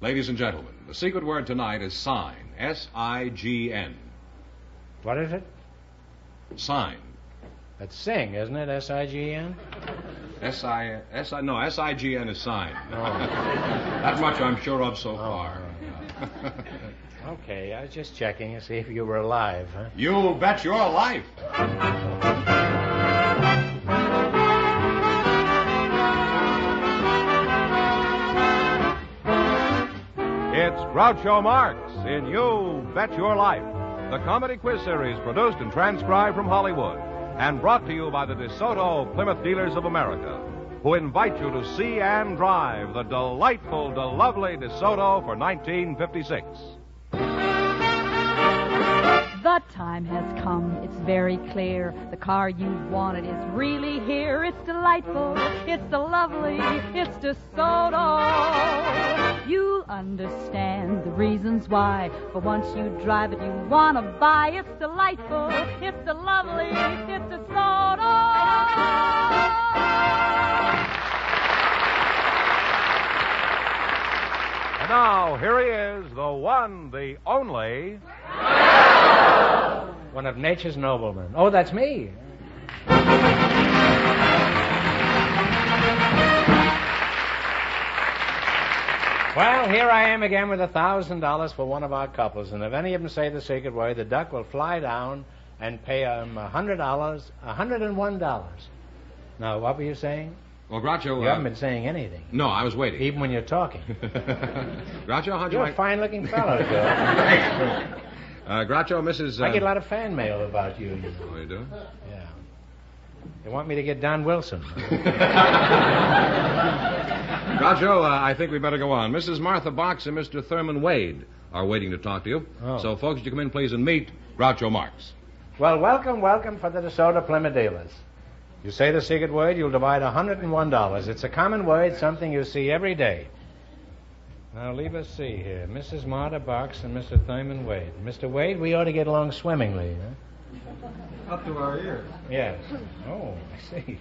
Ladies and gentlemen, the secret word tonight is sign. S-I-G-N. What is it? Sign. That's sing, isn't it? S-I-G-N? S-I-G-N is sign. Oh. That much I'm sure of so far. Okay, I was just checking to see if you were alive, huh? You bet your life. It's Groucho Marx in You Bet Your Life, the comedy quiz series produced and transcribed from Hollywood and brought to you by the DeSoto Plymouth Dealers of America, who invite you to see and drive the delightful, lovely DeSoto for 1956. The time has come, it's very clear. The car you wanted is really here. It's delightful, it's the lovely, it's DeSoto. You'll understand the reasons why. For once you drive it, you want to buy. It's delightful, it's the lovely, it's DeSoto. And now, here he is, the one, the only... One of nature's noblemen. Oh, that's me. Well, here I am again with $1,000 for one of our couples, and if any of them say the secret word, the duck will fly down and pay them $100, $101. Now, what were you saying? Well, Groucho... You haven't been saying anything. No, I was waiting. Even when you're talking. Groucho, how'd you You're like... a fine-looking fellow, Joe. Groucho, Mrs... I get a lot of fan mail about you. Oh, you do? Yeah. They want me to get Don Wilson. Groucho, I think we better go on. Mrs. Martha Box and Mr. Thurman Wade are waiting to talk to you. Oh. So, folks, would you come in, please, and meet Groucho Marx. Well, welcome for the DeSoto Plymouth Dealers. You say the secret word, you'll divide $101. It's a common word, something you see every day. Now, leave us see here. Mrs. Martha Box and Mr. Thurman Wade. Mr. Wade, we ought to get along swimmingly, huh? Up to our ears. Yes. Oh, I see.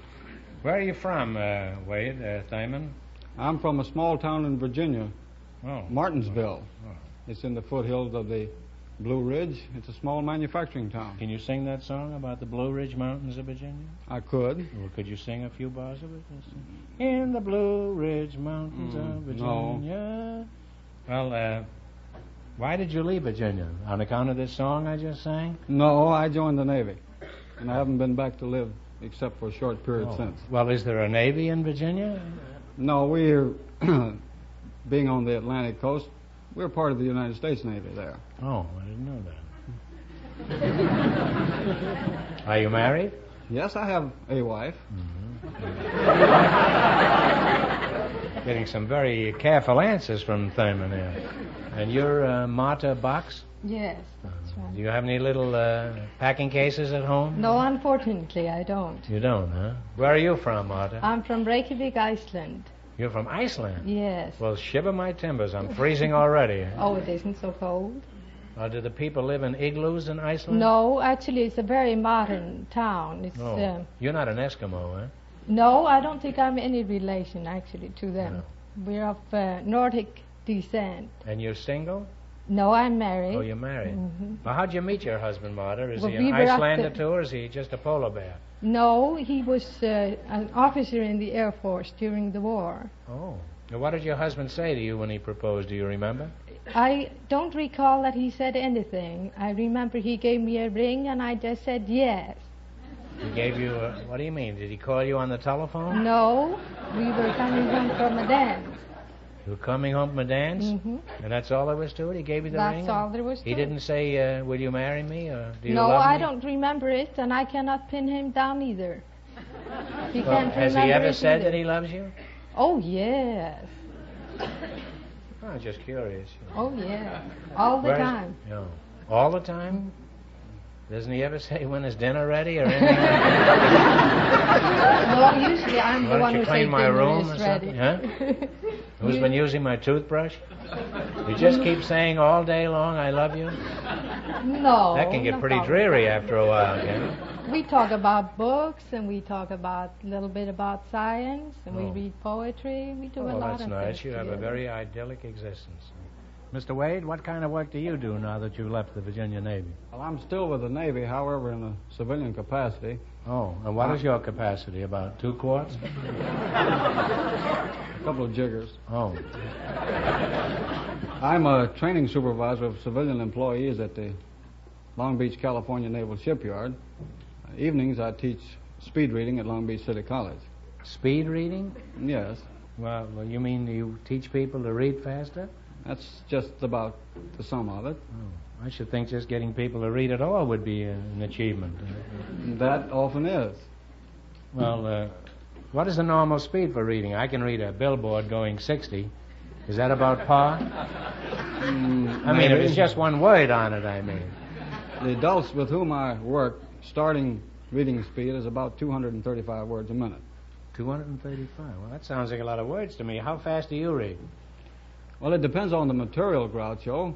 Where are you from, Wade, Thurman? I'm from a small town in Virginia, Oh. Martinsville. Oh. It's in the foothills of the Blue Ridge. It's a small manufacturing town. Can you sing that song about the Blue Ridge Mountains of Virginia? I could. Or could you sing a few bars of it? In the Blue Ridge Mountains of Virginia. No. Well, why did you leave Virginia? On account of this song I just sang? No, I joined the Navy, and I haven't been back to live except for a short period since. Well, is there a Navy in Virginia? No, we're, being on the Atlantic coast, we're part of the United States Navy there. Oh, I didn't know that. Are you married? Yes, I have a wife. Getting some very careful answers from Thurman here. And you're Martha Box? Yes, that's right. Do you have any little packing cases at home? No, unfortunately, I don't. You don't, huh? Where are you from, Martha? I'm from Reykjavik, Iceland. You're from Iceland? Yes. Well, shiver my timbers. I'm freezing already. Oh, it isn't so cold. Do the people live in igloos in Iceland? No, actually, it's a very modern town. It's You're not an Eskimo, huh? no, I don't think I'm any relation, actually, to them. We're of Nordic descent. And you're single? No, I'm married. Oh, you're married. Mm-hmm. Well, how'd you meet your husband, Martha? Is Well, he we an were up Icelander, the- too, or is he just a polar bear? No, he was an officer in the Air Force during the war. Oh. Now, what did your husband say to you when he proposed? Do you remember? I don't recall that he said anything. I remember he gave me a ring, and I just said yes. He gave you a... What do you mean? Did he call you on the telephone? No, we were coming home from a dance. You were coming home from a dance? Mm-hmm. And that's all there was to it? He gave you the ring? That's all there was to He it. didn't say, will you marry me, or do you No, love me? I don't remember it, and I cannot pin him down either. He Well, can't has remember he ever it said either. that he loves you? Oh, yes. I'm just curious. Oh, yeah. All the Where's- time. No. All the time? Doesn't he ever say when is dinner ready or anything? No, usually I'm the Why one don't who you says clean my dinner room is or something? ready. Huh? Who's been using my toothbrush? You just keep saying all day long, I love you? No. That can get no pretty problem. dreary after a while, can it? We talk about books, and we talk about a little bit about science, and we Oh. read poetry. We do a Oh, lot that's of nice. things You have a together. very idyllic existence. Mr. Wade, what kind of work do you do now that you left the Virginia Navy? Well, I'm still with the Navy, however, in a civilian capacity. Oh, and what is your capacity? About 2 quarts? A couple of jiggers. Oh. I'm a training supervisor of civilian employees at the Long Beach, California Naval Shipyard. Evenings, I teach speed reading at Long Beach City College. Speed reading? Yes, Well, you mean you teach people to read faster? that's just about the sum of it. Oh, I should think just getting people to read at all would be an achievement. That often is. Well, what is the normal speed for reading? I can read a billboard going 60. Is that about par? I mean, if maybe. it's just one word on it, I mean. The adults with whom I work, starting reading speed is about 235 words a minute. 235. Well, that sounds like a lot of words to me. How fast do you read? Well, it depends on the material, Groucho.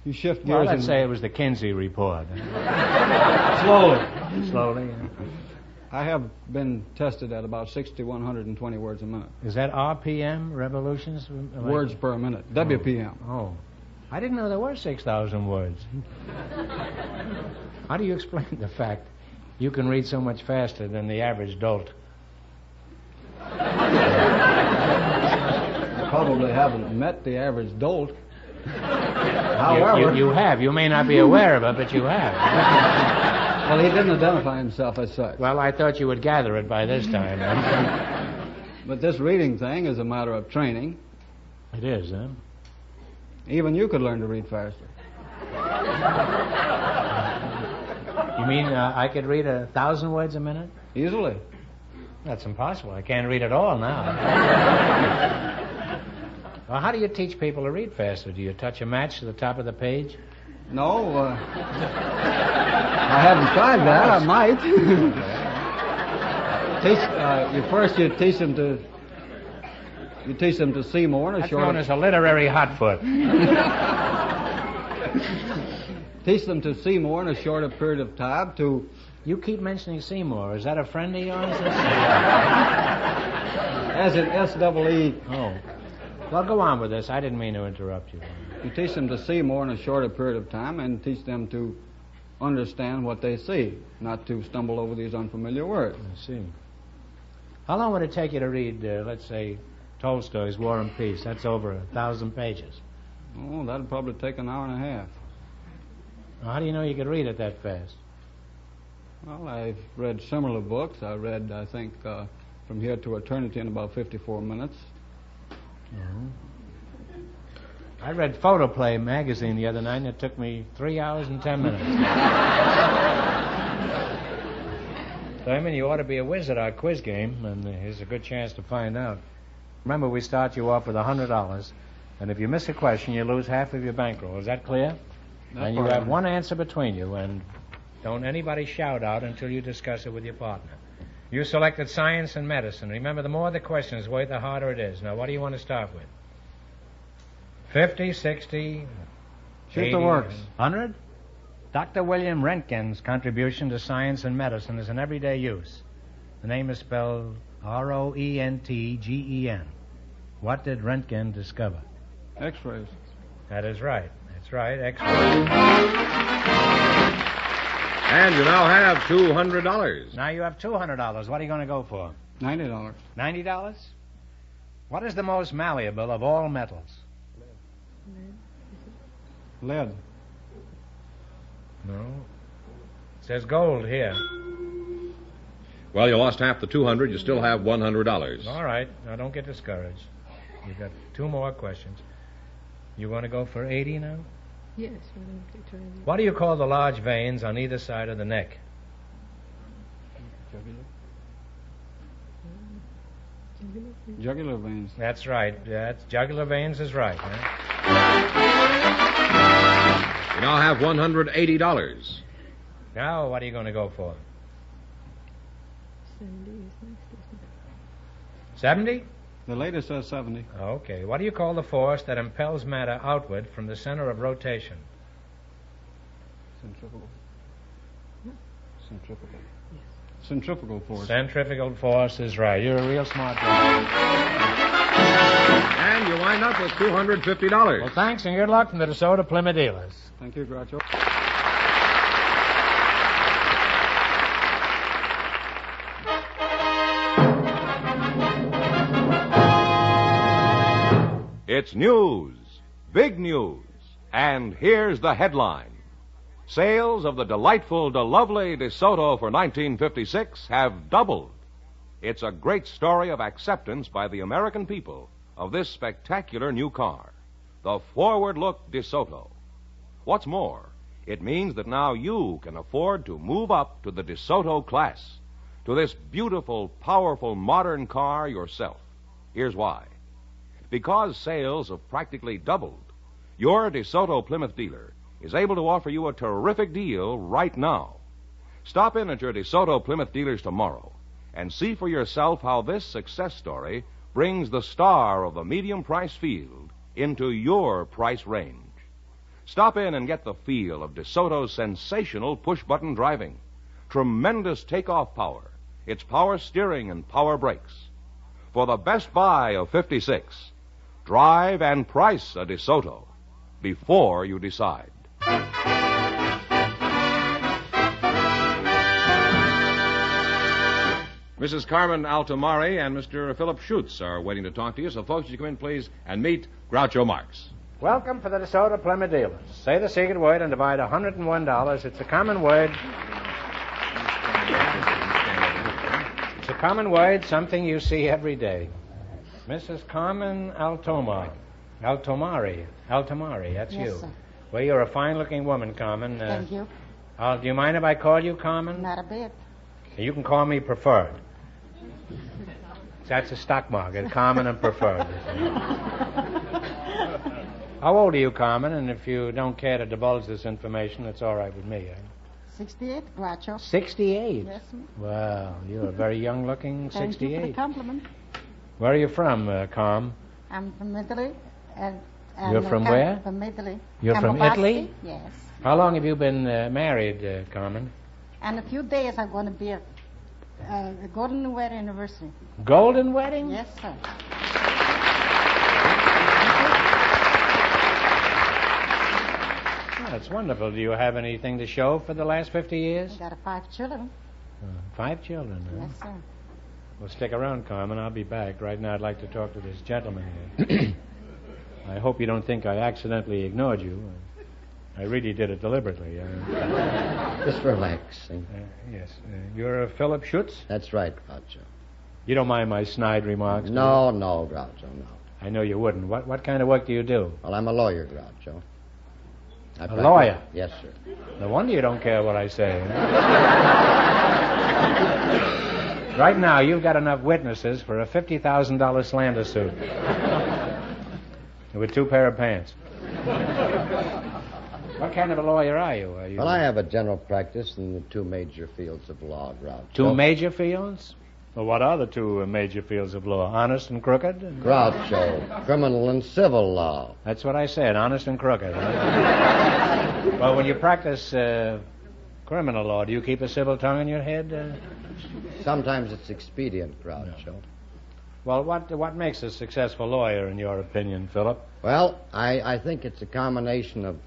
You shift Well, gears let's in say it was the Kinsey report. slowly. Slowly. Yeah. I have been tested at about 6,120 words a minute. Is that RPM, revolutions? Words per minute. WPM. Oh. I didn't know there were 6,000 words. How do you explain the fact you can read so much faster than the average dolt? Probably haven't met the average dolt. However, You have. You may not be aware of it, but you have. well, he didn't identify himself as such. Well, I thought you would gather it by this time. But this reading thing is a matter of training. It is, huh? Even you could learn to read faster. You mean I could read 1,000 words a minute? Easily. That's impossible. I can't read at all now. Well, how do you teach people to read faster? Do you touch a match to the top of the page? No, I haven't tried that. I might. You teach them to see more in a That's short. known as a literary hotfoot. Teach them to see more in a shorter period of time. To You keep mentioning Seymour. Is that a friend of yours? as in SEE. Oh. Well, go on with this. I didn't mean to interrupt you. You teach them to see more in a shorter period of time, and teach them to understand what they see, not to stumble over these unfamiliar words. I see. How long would it take you to read, let's say, Tolstoy's War and Peace? That's over 1,000 pages. Oh, that'd probably take an hour and a half. Now, how do you know you could read it that fast? Well, I've read similar books. I read, I think, From Here to Eternity in about 54 minutes. I read Photoplay magazine the other night, and it took me 3 hours and 10 minutes. So, I mean, you ought to be a whiz at our quiz game, and here's a good chance to find out. Remember, we start you off with $100, and if you miss a question, you lose half of your bankroll. Is that clear? And you have one answer between you, and don't anybody shout out until you discuss it with your partner. You selected science and medicine. Remember, the more the questions weigh, the harder it is. Now, what do you want to start with? 50, 60, Shoot 80, the works. 100? Dr. William Röntgen's contribution to science and medicine is in everyday use. The name is spelled Roentgen. What did Röntgen discover? X-rays. That is right. That's right, X-ray. And you now have $200. Now you have $200. What are you going to go for? $90. $90? What is the most malleable of all metals? Lead. No. It says gold here. Well, you lost half the 200. You still have $100. All right. Now, don't get discouraged. You've got 2 more questions. You want to go for 80 now? Yes, we're going to try it. What do you call the large veins on either side of the neck? Jugular veins. That's right. That's jugular veins is right. Huh? You now have $180. Now, what are you going to go for? 70? The latest says 70. Okay. What do you call the force that impels matter outward from the center of rotation? Centrifugal. Centrifugal. Yes. Centrifugal force. Centrifugal force is right. You're a real smart guy. And you wind up with $250. Well, thanks and good luck from the DeSoto Plymouth dealers. Thank you, Groucho. It's news, big news, and here's the headline. Sales of the delightful, lovely DeSoto for 1956 have doubled. It's a great story of acceptance by the American people of this spectacular new car, the forward-look DeSoto. What's more, it means that now you can afford to move up to the DeSoto class, to this beautiful, powerful, modern car yourself. Here's why. Because sales have practically doubled, your DeSoto Plymouth dealer is able to offer you a terrific deal right now. Stop in at your DeSoto Plymouth dealers tomorrow and see for yourself how this success story brings the star of the medium price field into your price range. Stop in and get the feel of DeSoto's sensational push-button driving, tremendous takeoff power, its power steering and power brakes. For the best buy of 56, drive and price a DeSoto before you decide. Mrs. Carmen Altomari and Mr. Philip Schutz are waiting to talk to you, so folks, you come in, please, and meet Groucho Marx. Welcome for the DeSoto Plymouth dealers. Say the secret word and divide $101. It's a common word. It's a common word, something you see every day. Mrs. Carmen Altomari, that's Yes, you. sir. Well, you're a fine-looking woman, Carmen. Thank you. Do you mind if I call you Carmen? Not a bit. You can call me Preferred. That's a stock market, Carmen and Preferred. How old are you, Carmen? And if you don't care to divulge this information, that's all right with me. 68, Groucho. 68? Yes, sir. Well, you're a very young-looking 68. Thank you for the compliment. Where are you from, Carm? I'm from Italy. And You're from where? From Italy. You're from Campobasso. Italy? Yes. How long have you been married, Carmen? And a few days I'm going to be a golden wedding anniversary. Golden wedding? Yes, sir. Oh, that's wonderful. Do you have anything to show for the last 50 years? I got 5 children. 5 children, huh? Yes, sir. Well, stick around, Carmen. I'll be back. Right now, I'd like to talk to this gentleman here. I hope you don't think I accidentally ignored you. I really did it deliberately. Just relaxing. Yes. You're Philip Schutz? That's right, Groucho. You don't mind my snide remarks? No, Groucho, no. I know you wouldn't. What kind of work do you do? Well, I'm a lawyer, Groucho. A lawyer? Yes, sir. No wonder you don't care what I say. Right now, you've got enough witnesses for a $50,000 slander suit. With 2 pair of pants. What kind of a lawyer are you? Well, I have a general practice in the 2 major fields of law, Groucho. 2 major fields? Well, what are the 2 major fields of law? Honest and crooked? Groucho, criminal and civil law. That's what I said, honest and crooked. Well, when you practice criminal law, do you keep a civil tongue in your head? Sometimes it's expedient, Groucho. No. Well, what makes a successful lawyer, in your opinion, Philip? Well, I think it's a combination of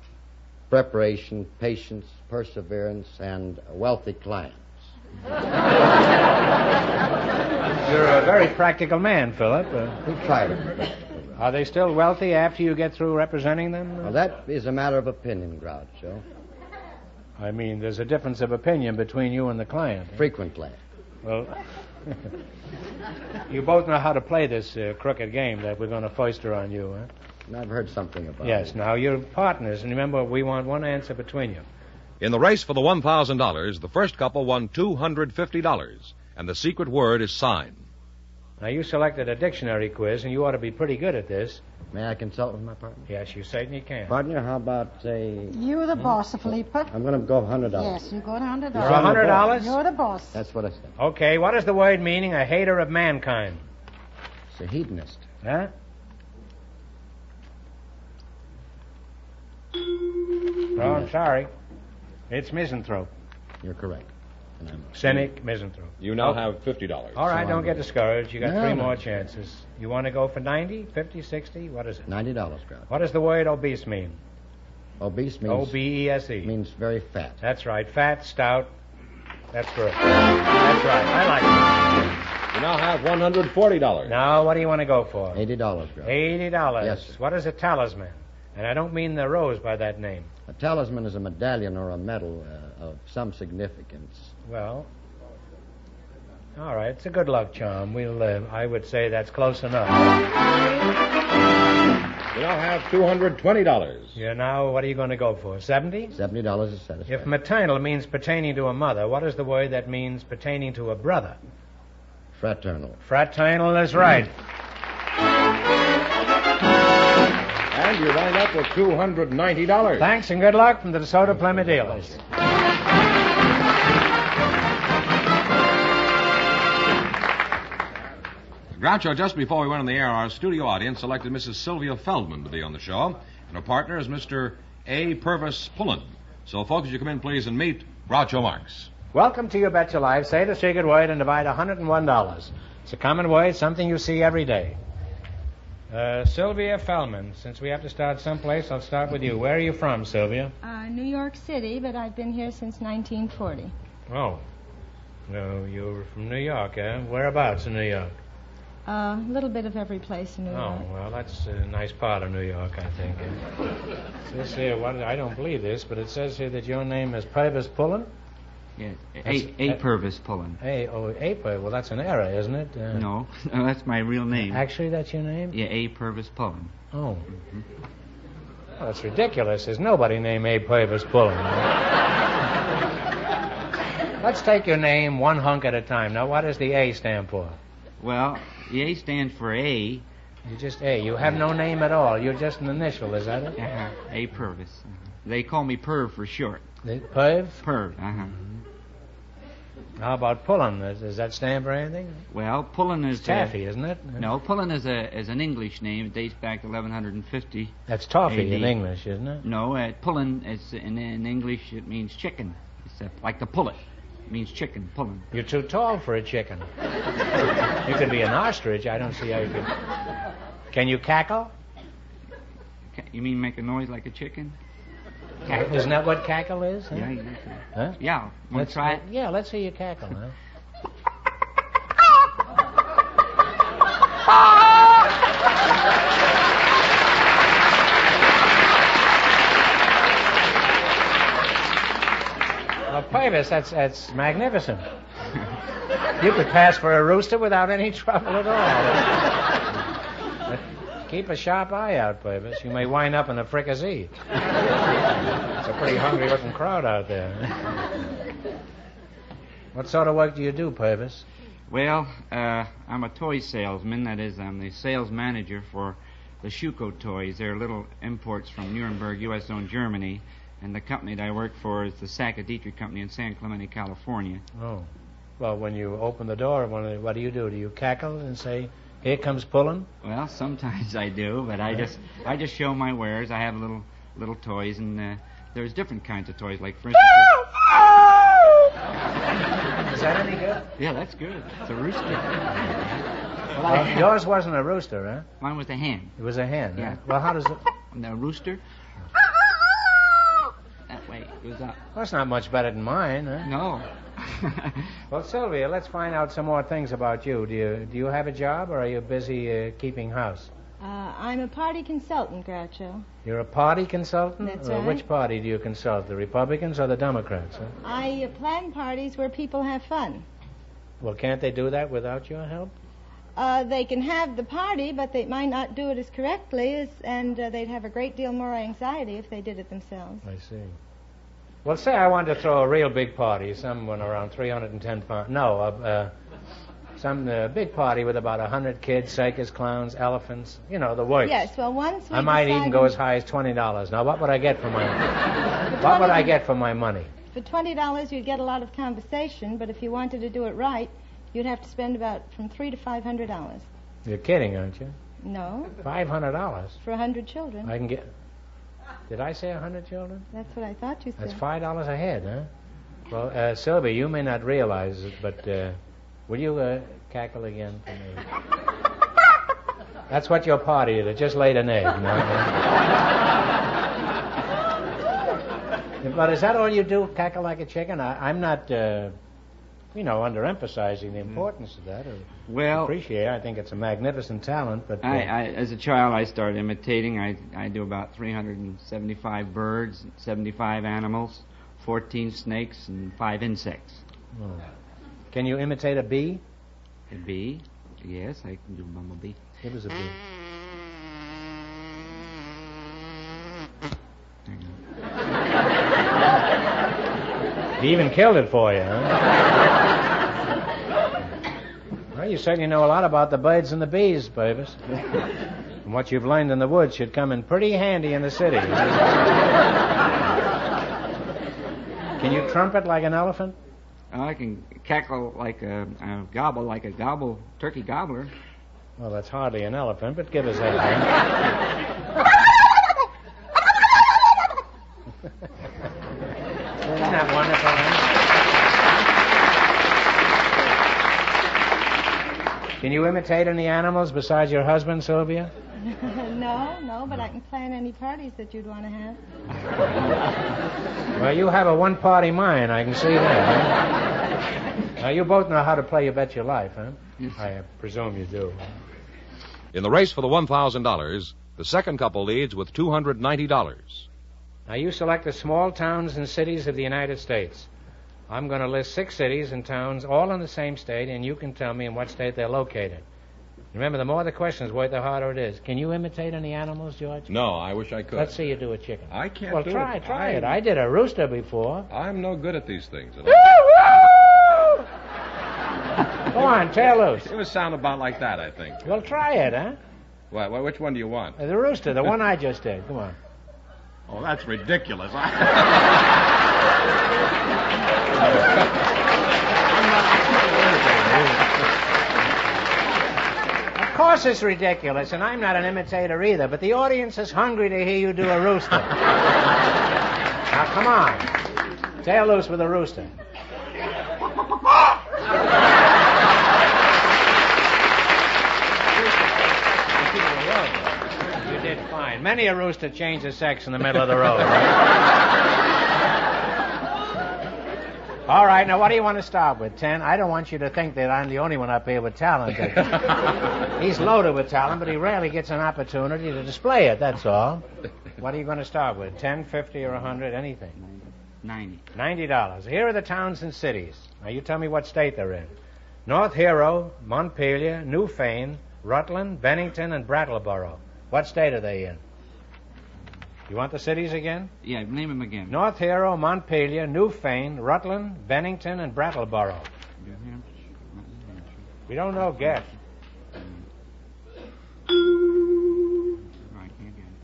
preparation, patience, perseverance, and wealthy clients. You're a very practical man, Philip. We try to be practical. Are they still wealthy after you get through representing them? Well, that is a matter of opinion, Groucho. I mean, there's a difference of opinion between you and the client. Frequently. Well, you both know how to play this crooked game that we're going to foister on you, huh? I've heard something about it. Yes, now you're partners, and remember, we want one answer between you. In the race for the $1,000, the first couple won $250, and the secret word is sign. Now, you selected a dictionary quiz, and you ought to be pretty good at this. May I consult with my partner? Yes, you certainly can. Partner, how about, say... You're the boss, Philippa. I'm going to go $100. Yes, you go to $100. For $100? You're the boss. That's what I said. Okay, what is the word meaning a hater of mankind? It's a hedonist. Huh? Oh, I'm sorry. It's misanthrope. You're correct. And I'm Cynic, misanthrope. You now have $50. All right, So don't I'm get good. discouraged. You got No, three no. more chances. You want to go for 90, 50, 60? What is it? $90, Grouch. What does the word obese mean? Obese means... O-B-E-S-E. means very fat. That's right. Fat, stout. That's good. That's right. I like it. You now have $140. Now, what do you want to go for? $80, Grouch. $80. Yes, sir. What is a talisman? And I don't mean the rose by that name. A talisman is a medallion or a medal of some significance. Well, all right. It's a good luck charm. I would say that's close enough. You now have $220. Yeah, now, what are you going to go for? 70? $70 is satisfactory. If maternal means pertaining to a mother, what is the word that means pertaining to a brother? Fraternal. Fraternal is right. And you wind up with $290. Thanks and good luck from the DeSoto Plymouth dealers. Groucho, just before we went on the air, our studio audience selected Mrs. Sylvia Feldman to be on the show, and her partner is Mr. A. Purvis Pullen. So, folks, would you come in, please, and meet Groucho Marx. Welcome to You Bet Your Life. Say the secret word and divide $101. It's a common word, something you see every day. Sylvia Feldman, since we have to start someplace, I'll start with you. Where are you from, Sylvia? New York City, but I've been here since 1940. Oh. No, you're from New York, eh? Whereabouts in New York? A little bit of every place in New Oh, York. well, that's a nice part of New York, I think. It says here, I don't believe this, but it says here that your name is Purvis Pullen? Yeah, That's- A Purvis Pullen. A Purvis. Well, that's an error, isn't it? No, that's my real name. Actually, that's your name? Yeah, A Purvis Pullen. Oh. Well, that's ridiculous. There's nobody named A. Purvis Pullen. Let's take your name one hunk at a time. Now, what does the A stand for? Well, the A stands for A. You're just A. You have no name at all. You're just an initial, is that it? A Purvis. They call me Perv for short. Perv? Perv, How about Pullen? Does that stand for anything? Well, Pullen is... It's taffy, isn't it? No, Pullen is an English name. It dates back to 1150. That's toffee AD. in English, isn't it? No, Pullen is in English. It means chicken. It's like the pullet. It means chicken. Pullen. You're too tall for a chicken. You could be an ostrich. I don't see how you could. Can you cackle? You mean make a noise like a chicken? Isn't that what cackle is? Huh? Yeah. Huh? Yeah. Want to try it? Yeah, let's see you cackle, huh? Well, Purvis, that's magnificent. You could pass for a rooster without any trouble at all. But keep a sharp eye out, Purvis. You may wind up in a fricassee. It's a pretty hungry-looking crowd out there. What sort of work do you do, Purvis? Well, I'm a toy salesman. That is, I'm the sales manager for the Schuko toys. They're little imports from Nuremberg, U.S. owned Germany. And the company that I work for is the Sacadetri Company in San Clemente, California. Oh. Well, when you open the door, what do? Do you cackle and say, "Here comes Pullen"? Well, sometimes I do, but I just show my wares. I have little toys, and there's different kinds of toys. Like, for instance... Is that any good? Yeah, that's good. It's a rooster. Well, yours wasn't a rooster, huh? Mine was a hen. It was a hen, Yeah. huh? Well, how does it... And the rooster... That way it goes up. Well, it's not much better than mine, huh? No. Well, Sylvia, let's find out some more things about you. Do you have a job, or are you busy keeping house? I'm a party consultant, Groucho. You're a party consultant? That's right. Which party do you consult, the Republicans or the Democrats? Huh? I plan parties where people have fun. Well, can't they do that without your help? They can have the party, but they might not do it as correctly, and they'd have a great deal more anxiety if they did it themselves. I see. Well, say I wanted to throw a real big party, someone around 310 pounds. No, some big party with about 100 kids, circus clowns, elephants, you know, the works. Yes, well, once we I might even decided- go as high as $20. Now, what would I get for my what would I get for my money? For $20, you'd get a lot of conversation, but if you wanted to do it right, you'd have to spend about from $300 to $500. You're kidding, aren't you? No, $500. for 100 children. I can get. Did I say 100 children? That's what I thought you said. That's $5 a head, huh? Well, Sylvia, you may not realize it, but will you cackle again for me? That's what your party is. It just laid an egg. But is that all you do, cackle like a chicken? I'm not, underemphasizing the importance of that. Well, Appreciate it. I think it's a magnificent talent, but... as a child, I started imitating. I do about 375 birds, 75 animals, 14 snakes, and 5 insects. Oh. Can you imitate a bee? A bee? Yes, I can do bumblebee. Give us a bee. He even killed it for you, huh? Well, you certainly know a lot about the birds and the bees, Purvis. And what you've learned in the woods should come in pretty handy in the city. Can you trumpet like an elephant? I can cackle like a gobble like a turkey gobbler. Well, that's hardly an elephant, but give us that. Isn't that wonderful, huh? Can you imitate any animals besides your husband, Sylvia? No, but I can plan any parties that you'd want to have. Well, you have a one-party mind, I can see that. Huh? Now, you both know how to play You Bet Your Life, huh? Yes. I presume you do. In the race for the $1,000, the second couple leads with $290. Now, you select the small towns and cities of the United States. I'm going to list 6 cities and towns, all in the same state, and you can tell me in what state they're located. Remember, the more the questions worth, the harder it is. Can you imitate any animals, George? No, I wish I could. Let's see you do a chicken. I can't Well, do try it. it. I did a rooster before. I'm no good at these things. Go on, tear loose. It would sound about like that, I think. Well, try it, huh? Which one do you want? The rooster, the one I just did. Come on. Oh, that's ridiculous. Of course it's ridiculous, and I'm not an imitator either, but the audience is hungry to hear you do a rooster. Now, come on. Tear loose with a rooster. You did fine. Many a rooster changes sex in the middle of the road. All right, now what do you want to start with, 10? I don't want you to think that I'm the only one up here with talent. He's loaded with talent, but he rarely gets an opportunity to display it, that's all. What are you going to start with, 10, 50, or 100, anything? 90. $90. Here are the towns and cities. Now you tell me what state they're in. North Hero, Montpelier, Newfane, Rutland, Bennington, and Brattleboro. What state are they in? You want the cities again? Yeah, name them again. North Hero, Montpelier, Newfane, Rutland, Bennington, and Brattleboro. We don't know, guess.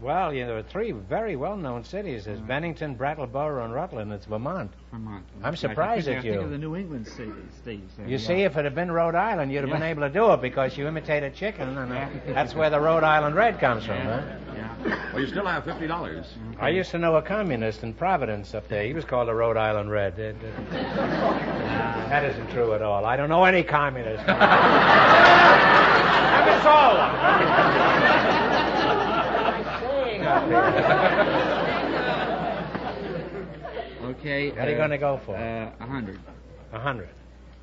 Well, there are 3 very well-known cities. There's Bennington, Brattleboro, and Rutland. It's Vermont. Vermont. I'm surprised at I think of you. the New England states. You see, if it had been Rhode Island, you'd have been able to do it because you imitated chicken, and that's where the Rhode Island Red comes from, huh? Well, you still have $50. I used to know a communist in Providence up there. He was called the Rhode Island Red. That isn't true at all. I don't know any communist. That's all. Okay. What are you going to go for? 100. 100.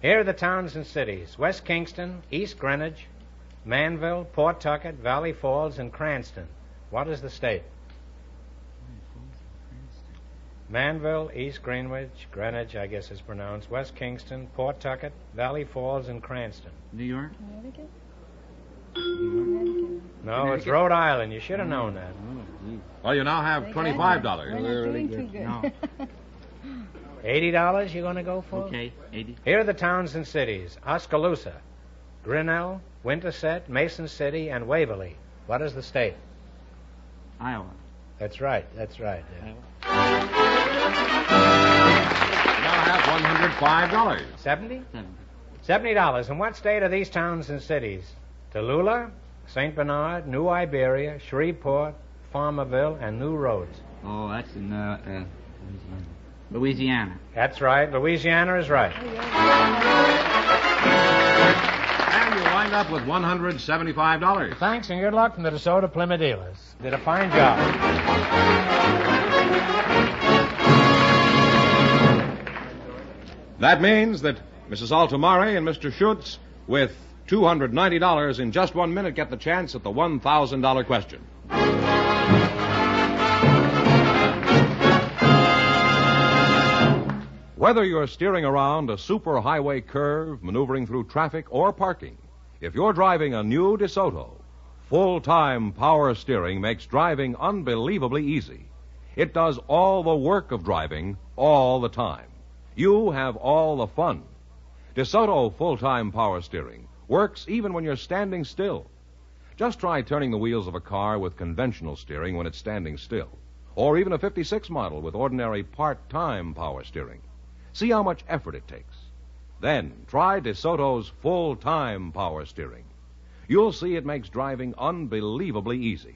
Here are the towns and cities. West Kingston, East Greenwich, Manville, Pawtucket, Valley Falls, and Cranston. What is the state? Manville, East Greenwich, Greenwich, I guess it's pronounced, West Kingston, Pawtucket, Valley Falls, and Cranston. New York? Connecticut? No, it's Rhode Island. You should have known that. Well, you now have We're $25. not doing too good. No. $80 you're going to go for? Okay, 80. Here are the towns and cities. Oskaloosa, Grinnell, Winterset, Mason City, and Waverly. What is the state? Iowa. That's right. Yeah. Now have $105. 70? $70. In what state are these towns and cities? Tallulah, St. Bernard, New Iberia, Shreveport, Farmerville, and New Roads. Oh, that's in Louisiana. That's right. Louisiana is right. And you wind up with $175. Thanks, and good luck from the DeSoto Plymouth dealers. Did a fine job. That means that Mrs. Altomare and Mr. Schutz, with $290 in just 1 minute, get the chance at the $1,000 question. Whether you're steering around a superhighway curve, maneuvering through traffic, or parking, if you're driving a new DeSoto, full-time power steering makes driving unbelievably easy. It does all the work of driving all the time. You have all the fun. DeSoto full-time power steering works even when you're standing still. Just try turning the wheels of a car with conventional steering when it's standing still, or even a 56 model with ordinary part-time power steering. See how much effort it takes. Then try DeSoto's full-time power steering. You'll see it makes driving unbelievably easy.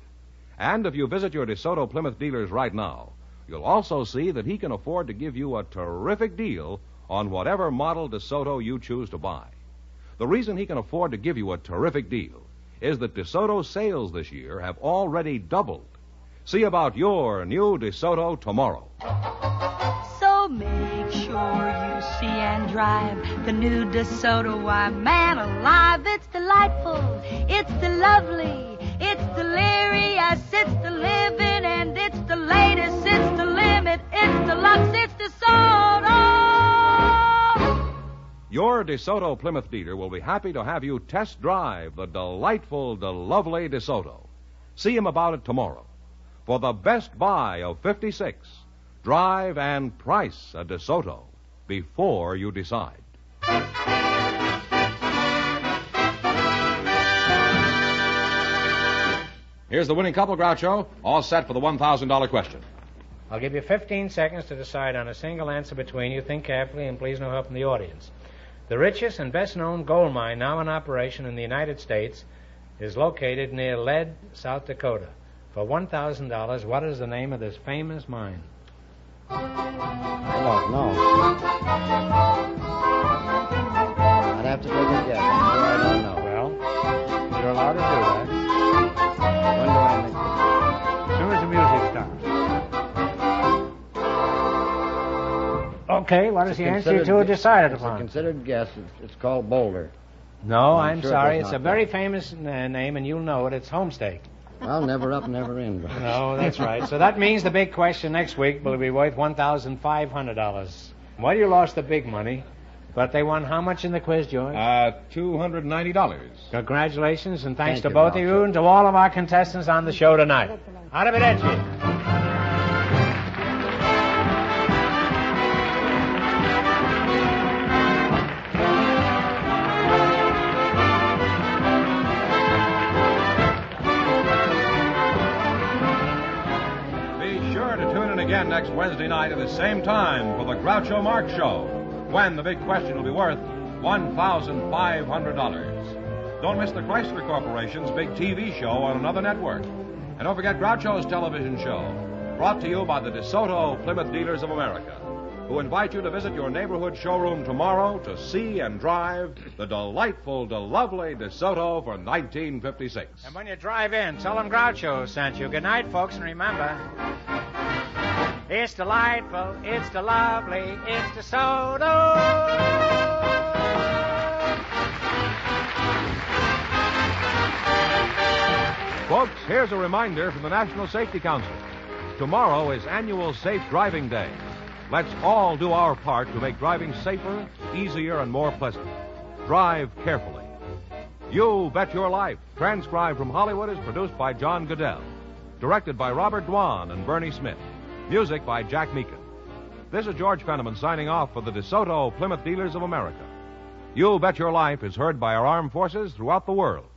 And if you visit your DeSoto Plymouth dealers right now, you'll also see that he can afford to give you a terrific deal on whatever model DeSoto you choose to buy. The reason he can afford to give you a terrific deal is that DeSoto's sales this year have already doubled. See about your new DeSoto tomorrow. So make sure you see and drive the new DeSoto. Why, man alive, it's delightful, it's the lovely, it's delirious, it's the living, and it's the latest, it's the limit, it's the lux, it's DeSoto. Your DeSoto Plymouth dealer will be happy to have you test drive the delightful, the lovely DeSoto. See him about it tomorrow. For the best buy of 56, drive and price a DeSoto before you decide. Here's the winning couple, Groucho, all set for the $1,000 question. I'll give you 15 seconds to decide on a single answer between you. Think carefully, and please no help from the audience. The richest and best-known gold mine now in operation in the United States is located near Lead, South Dakota. For $1,000, what is the name of this famous mine? I don't know. I'd have to take a guess. I'm sure I don't know. Well, you're allowed to do that. When do I make it? As soon as the music starts. Okay, what is the answer you two have decided It's a upon? considered guess. It's called Boulder. No, I'm sure sorry. it It's does a not very count. famous name, and you'll know it. It's Homestake. Well, never up, never in. No, that's right. So that means the big question next week will be worth $1,500. Well, you lost the big money, but they won how much in the quiz, George? $290. Congratulations, and thanks Thank to you, both of Ralph. you and to all of our contestants on the show tonight. Arrivederci. Again next Wednesday night at the same time for the Groucho Marx Show, when the big question will be worth $1,500. Don't miss the Chrysler Corporation's big TV show on another network. And don't forget Groucho's television show, brought to you by the DeSoto Plymouth Dealers of America, who invite you to visit your neighborhood showroom tomorrow to see and drive the delightful, the lovely DeSoto for 1956. And when you drive in, tell them Groucho sent you. Good night, folks, and remember... It's delightful, it's the lovely, it's DeSoto. Folks, here's a reminder from the National Safety Council. Tomorrow is annual Safe Driving Day. Let's all do our part to make driving safer, easier, and more pleasant. Drive carefully. You Bet Your Life, transcribed from Hollywood, is produced by John Goodell. Directed by Robert Dwan and Bernie Smith. Music by Jack Meakin. This is George Fenneman signing off for the DeSoto Plymouth Dealers of America. You Bet Your Life is heard by our armed forces throughout the world.